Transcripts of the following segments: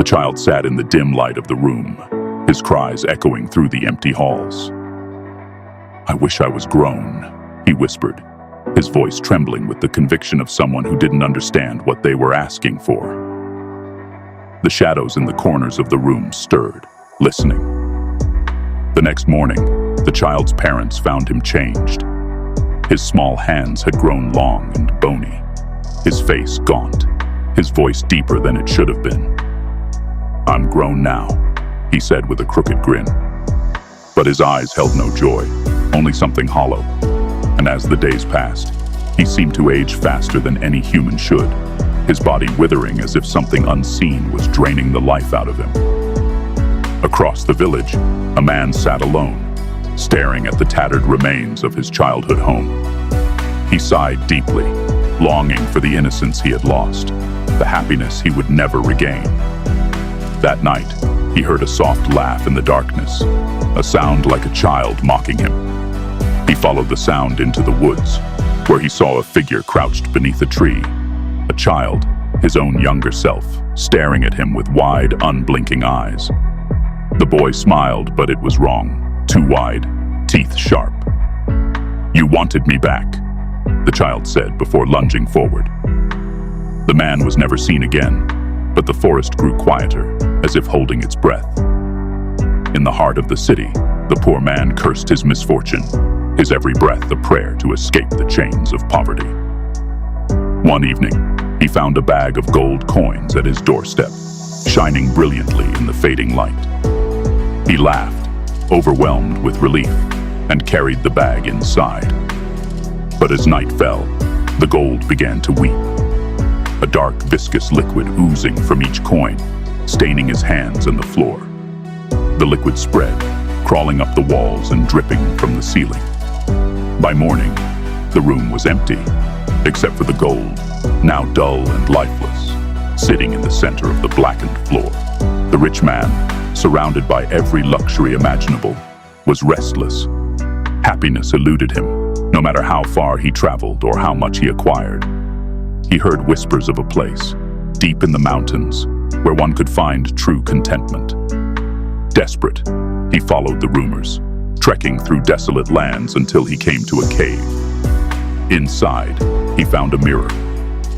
child sat in the dim light of the room, his cries echoing through the empty halls. "I wish I was grown," he whispered, his voice trembling with the conviction of someone who didn't understand what they were asking for. The shadows in the corners of the room stirred, listening. The next morning, the child's parents found him changed. His small hands had grown long and bony, his face gaunt, his voice deeper than it should have been. "I'm grown now," he said with a crooked grin. But his eyes held no joy, only something hollow. And as the days passed, he seemed to age faster than any human should, his body withering as if something unseen was draining the life out of him. Across the village, a man sat alone, staring at the tattered remains of his childhood home. He sighed deeply, longing for the innocence he had lost, the happiness he would never regain. That night, he heard a soft laugh in the darkness, a sound like a child mocking him. He followed the sound into the woods, where he saw a figure crouched beneath a tree, a child, his own younger self, staring at him with wide, unblinking eyes. The boy smiled, but it was wrong, too wide, teeth sharp. "You wanted me back," the child said before lunging forward. The man was never seen again, but the forest grew quieter, as if holding its breath. In the heart of the city, the poor man cursed his misfortune, his every breath a prayer to escape the chains of poverty. One evening, he found a bag of gold coins at his doorstep, shining brilliantly in the fading light. He laughed, overwhelmed with relief, and carried the bag inside. But as night fell, the gold began to weep, a dark, viscous liquid oozing from each coin, staining his hands and the floor. The liquid spread, crawling up the walls and dripping from the ceiling. By morning, the room was empty, except for the gold, now dull and lifeless, sitting in the center of the blackened floor. The rich man, surrounded by every luxury imaginable, was restless. Happiness eluded him, no matter how far he traveled or how much he acquired. He heard whispers of a place, deep in the mountains, where one could find true contentment. Desperate, he followed the rumors, trekking through desolate lands until he came to a cave. Inside, he found a mirror.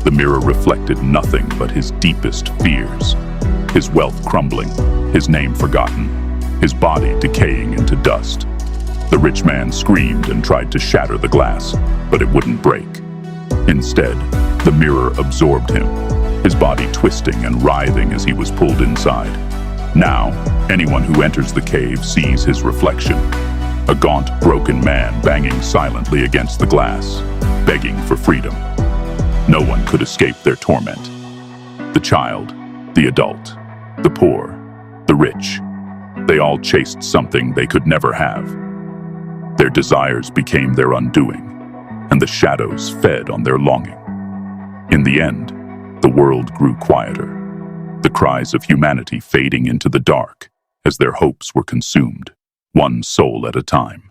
The mirror reflected nothing but his deepest fears. His wealth crumbling, his name forgotten, his body decaying into dust. The rich man screamed and tried to shatter the glass, but it wouldn't break. Instead, the mirror absorbed him, his body twisting and writhing as he was pulled inside. Now, anyone who enters the cave sees his reflection, a gaunt, broken man banging silently against the glass, begging for freedom. No one could escape their torment. The child, the adult, the poor, the rich, they all chased something they could never have. Their desires became their undoing, and the shadows fed on their longing. In the end, the world grew quieter, the cries of humanity fading into the dark as their hopes were consumed, one soul at a time.